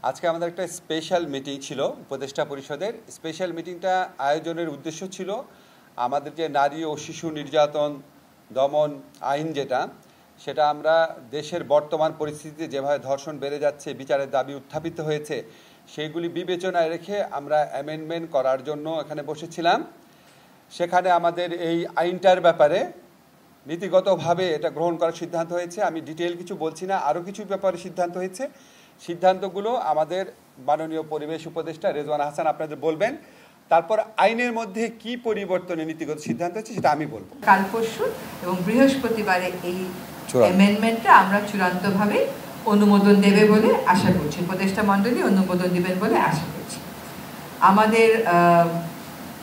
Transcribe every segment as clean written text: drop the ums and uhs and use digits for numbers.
আজকে আমাদের একটা স্পেশাল মিটিং ছিল উপদেষ্টা পরিষদের। স্পেশাল মিটিংটা আয়োজনের উদ্দেশ্য ছিল আমাদের যে নারী ও শিশু নির্যাতন দমন আইন সেটা আমরা দেশের বর্তমান পরিস্থিতিতে যেভাবে ধর্ষণ বেড়ে যাচ্ছে, বিচারের দাবি উত্থাপিত হয়েছে, সেইগুলি বিবেচনায় রেখে আমরা অ্যামেন্ডমেন্ট করার জন্য এখানে বসেছিলাম। সেখানে আমাদের এই আইনটার ব্যাপারে নীতিগতভাবে এটা গ্রহণ করার সিদ্ধান্ত হয়েছে। আমি ডিটেইল কিছু বলছি না, আরও কিছু ব্যাপারে সিদ্ধান্ত হয়েছে। সিদ্ধান্তগুলো আমাদের মাননীয় পরিবেশ উপদেষ্টা রেজওয়ানা হাসান আপনাদের বলবেন। তারপর আইনের মধ্যে কি পরিবর্তনের নীতিগত সিদ্ধান্ত হচ্ছে সেটা আমি বলবো। কাল পরশু এবং বৃহস্পতিবারে এই অ্যামেন্ডমেন্টটা আমরা চূড়ান্তভাবে অনুমোদন দেবে বলে আশা করছি, উপদেষ্টা মণ্ডলী অনুমোদন দিবেন বলে আশা করছি। আমাদের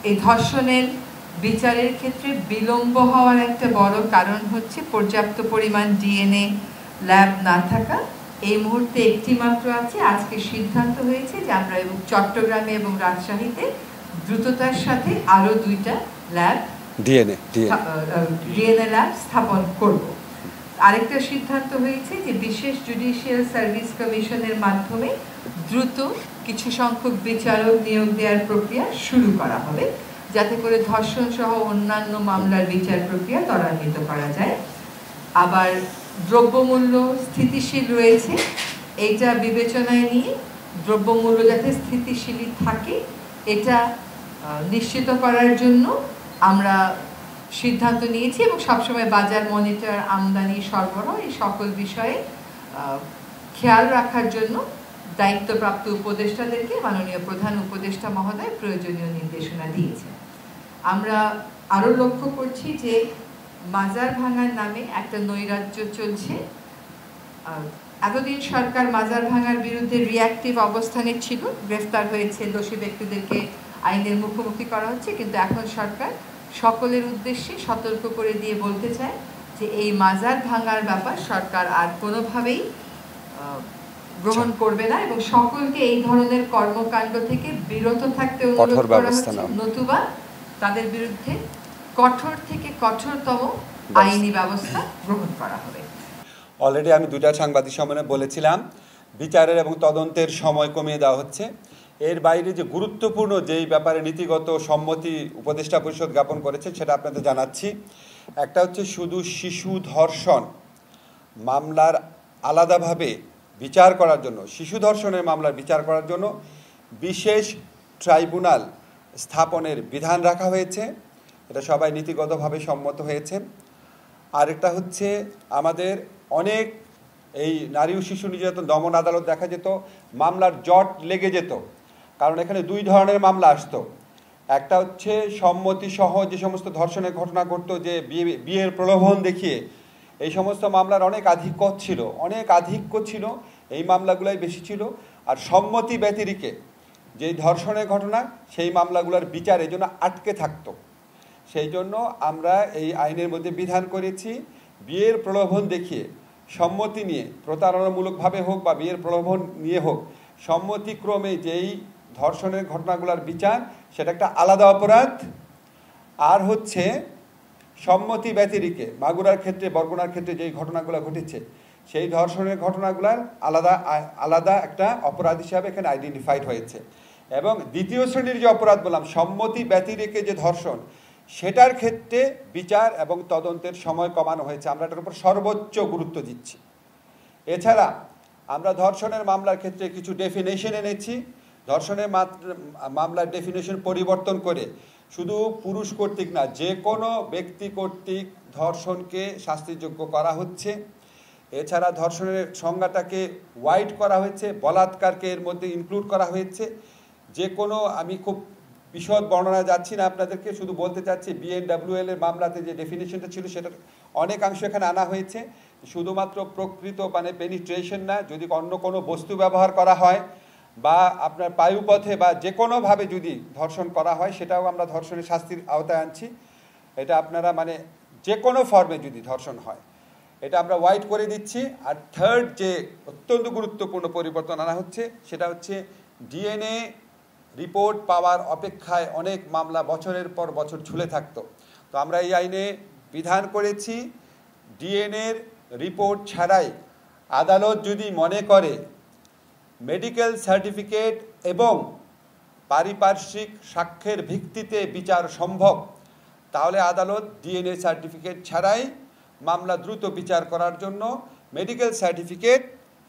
এই ধর্ষণের বিচারের ক্ষেত্রে বিলম্ব হওয়ার একটা বড় কারণ হচ্ছে পর্যাপ্ত পরিমাণ ডিএনএ ল্যাব না থাকা। এই মুহূর্তে একটি মাত্র আছে। আজকে সিদ্ধান্ত হয়েছে যে আমরা চট্টগ্রামে এবং রাজশাহীতে দ্রুততার সাথে আরও 2টা ল্যাব ডিএনএ ল্যাব স্থাপন করব। আরেকটা সিদ্ধান্ত হয়েছে যে বিশেষ জুডিশিয়াল সার্ভিস কমিশনের মাধ্যমে দ্রুত কিছু সংখ্যক বিচারক নিয়োগ দেওয়ার প্রক্রিয়া শুরু করা হবে, যাতে করে ধর্ষণ সহ অন্যান্য মামলার বিচার প্রক্রিয়া ত্বরান্বিত করা যায়। আবার দ্রব্যমূল্য স্থিতিশীল রয়েছে, এইটা বিবেচনায় নিয়ে দ্রব্যমূল্য যাতে স্থিতিশীল থাকে এটা নিশ্চিত করার জন্য আমরা সিদ্ধান্ত নিয়েছি এবং সবসময় বাজার মনিটর, আমদানি, সরবরাহ এই সকল বিষয়ে খেয়াল রাখার জন্য দায়িত্বপ্রাপ্ত উপদেষ্টাদেরকে মাননীয় প্রধান উপদেষ্টা মহোদয় প্রয়োজনীয় নির্দেশনা দিয়েছেন। আমরা আরও লক্ষ্য করছি যে মাজার ভাঙার নামে একটা নৈরাজ্য চলছে। এতদিন সরকার মাজার ভাঙার বিরুদ্ধে রিঅ্যাক্টিভ অবস্থানে ছিল, গ্রেফতার হয়েছে, দোষী ব্যক্তিদেরকে আইনের মুখোমুখি করা হচ্ছে, কিন্তু এখন সরকার সকলের উদ্দেশ্যে সতর্ক করে দিয়ে বলতে চায় যে এই মাজার ভাঙার ব্যাপার সরকার আর কোনোভাবেই গ্রহণ করবে না এবং সকলকে এই ধরনের কর্মকাণ্ড থেকে বিরত থাকতে অনুরোধ করা হচ্ছে, নতুবা তাদের বিরুদ্ধে কঠোর থেকে কঠোরতম আইনি ব্যবস্থা গ্রহণ করা হবে। অলরেডি আমি 2টা সাংবাদিক সম্মেলনে বলেছিলাম বিচারের এবং তদন্তের সময় কমিয়ে দেওয়া হচ্ছে। এর বাইরে যে গুরুত্বপূর্ণ যেই ব্যাপারে নীতিগত সম্মতি উপদেষ্টা পরিষদ জ্ঞাপন করেছে সেটা আপনাদের জানাচ্ছি। একটা হচ্ছে শুধু শিশু ধর্ষণ মামলার আলাদাভাবে বিচার করার জন্য, শিশু ধর্ষণের মামলার বিচার করার জন্য বিশেষ ট্রাইব্যুনাল স্থাপনের বিধান রাখা হয়েছে। এটা সবাই নীতিগতভাবে সম্মত হয়েছে। আরেকটা হচ্ছে আমাদের অনেক এই নারী ও শিশু নির্যাতন দমন আদালত দেখা যেত মামলার জট লেগে যেত, কারণ এখানে 2 ধরনের মামলা আসতো। একটা হচ্ছে সম্মতি সহ যে সমস্ত ধর্ষণের ঘটনা ঘটতো, যে বিয়ের প্রলোভন দেখিয়ে, এই সমস্ত মামলার অনেক আধিক্য ছিল, এই মামলাগুলাই বেশি ছিল। আর সম্মতি ব্যতিরেকে যেই ধর্ষণের ঘটনা সেই মামলাগুলোর বিচার এই জন্য আটকে থাকতো। সেই জন্য আমরা এই আইনের মধ্যে বিধান করেছি বিয়ের প্রলোভন দেখিয়ে সম্মতি নিয়ে, প্রতারণামূলকভাবে হোক বা বিয়ের প্রলোভন নিয়ে হোক, সম্মতিক্রমে যেই ধর্ষণের ঘটনাগুলোর বিচার সেটা একটা আলাদা অপরাধ। আর হচ্ছে সম্মতি ব্যতিরেকে মাগুরার ক্ষেত্রে, বরগুনার ক্ষেত্রে যেই ঘটনাগুলো ঘটেছে সেই ধর্ষণের ঘটনাগুলোর আলাদা একটা অপরাধ হিসাবে এখানে আইডেন্টিফাইড হয়েছে। এবং দ্বিতীয় শ্রেণীর যে অপরাধ বললাম সম্মতি ব্যতিরেকে যে ধর্ষণ, সেটার ক্ষেত্রে বিচার এবং তদন্তের সময় কমানো হয়েছে। আমরা এটার উপর সর্বোচ্চ গুরুত্ব দিচ্ছি। এছাড়া আমরা ধর্ষণের মামলার ক্ষেত্রে কিছু ডেফিনেশন এনেছি। ধর্ষণের মামলার ডেফিনেশন পরিবর্তন করে শুধু পুরুষ কর্তৃক না, যে কোনো ব্যক্তি কর্তৃক ধর্ষণকে শাস্তিযোগ্য করা হচ্ছে। এছাড়া ধর্ষণের সংজ্ঞাটাকে ওয়াইড করা হয়েছে, বলাৎকারকে এর মধ্যে ইনক্লুড করা হয়েছে। যে কোনো, আমি খুব বিশদ বর্ণনা যাচ্ছি না আপনাদেরকে, শুধু বলতে চাচ্ছি বিএনডব্লিউএল এর মামলাতে যে ডেফিনেশনটা ছিল সেটার অনেকাংশ এখানে আনা হয়েছে। শুধুমাত্র প্রকৃত মানে পেনিট্রেশন না, যদি অন্য কোনো বস্তু ব্যবহার করা হয় বা আপনার বায়ুপথে বা যে কোনোভাবে যদি ধর্ষণ করা হয় সেটাও আমরা ধর্ষণের শাস্তির আওতায় আনছি। এটা আপনারা মানে যে কোনো ফর্মে যদি ধর্ষণ হয় এটা আমরা ওয়াইড করে দিচ্ছি। আর থার্ড যে অত্যন্ত গুরুত্বপূর্ণ পরিবর্তন আনা হচ্ছে সেটা হচ্ছে ডিএনএ রিপোর্ট পাওয়ার অপেক্ষায় অনেক মামলা বছরের পর বছর ঝুলে থাকতো। তো আমরা এই আইনে বিধান করেছি ডিএনএর রিপোর্ট ছাড়াই আদালত যদি মনে করে মেডিকেল সার্টিফিকেট এবং পারিপার্শ্বিক সাক্ষ্যের ভিত্তিতে বিচার সম্ভব, তাহলে আদালত ডিএনএ সার্টিফিকেট ছাড়াই মামলা দ্রুত বিচার করার জন্য মেডিকেল সার্টিফিকেট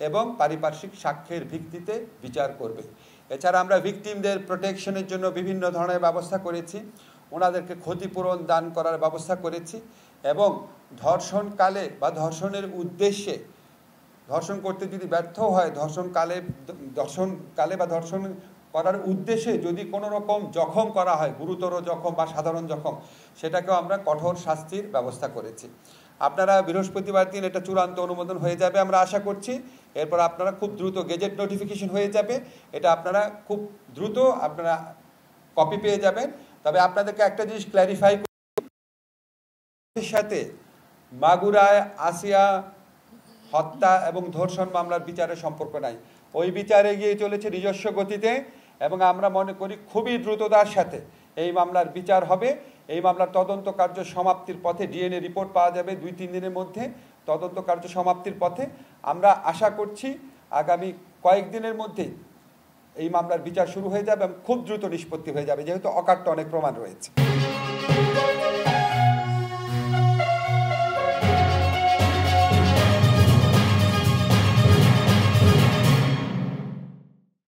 এবং পারিপার্শ্বিক সাক্ষ্যের ভিত্তিতে বিচার করবে। এছাড়া আমরা ভিকটিমদের প্রোটেকশনের জন্য বিভিন্ন ধরনের ব্যবস্থা করেছি, ওনাদেরকে ক্ষতিপূরণ দান করার ব্যবস্থা করেছি এবং ধর্ষণকালে বা ধর্ষণের উদ্দেশ্যে, ধর্ষণ করতে যদি ব্যর্থ হয়, ধর্ষণকালে বা ধর্ষণ করার উদ্দেশ্যে যদি কোনো রকম জখম করা হয়, গুরুতর জখম বা সাধারণ জখম, সেটাকেও আমরা কঠোর শাস্তির ব্যবস্থা করেছি। আপনারা বৃহস্পতিবার দিন এটা চূড়ান্ত অনুমোদন হয়ে যাবে আমরা আশা করছি। এরপর আপনারা খুব দ্রুত গেজেট নোটিফিকেশন হয়ে যাবে, এটা আপনারা খুব দ্রুত আপনারা কপি পেয়ে যাবেন। তবে আপনাদেরকে একটা জিনিস ক্ল্যারিফাই সাথে মাগুরায় আসিয়া হত্যা এবং ধর্ষণ মামলার বিচারের সম্পর্ক নাই। ওই বিচার এগিয়ে চলেছে নিজস্ব গতিতে এবং আমরা মনে করি খুবই দ্রুততার সাথে এই মামলার বিচার হবে। এই মামলার তদন্ত কার্য সমাপ্তির পথে, ডিএনএ রিপোর্ট পাওয়া যাবে 2-3 দিনের মধ্যে, তদন্ত কার্য সমাপ্তির পথে। আমরা আশা করছি আগামী কয়েকদিনের মধ্যেই এই মামলার বিচার শুরু হয়ে যাবে এবং খুব দ্রুত নিষ্পত্তি হয়ে যাবে, যেহেতু অকাট্য অনেক প্রমাণ রয়েছে।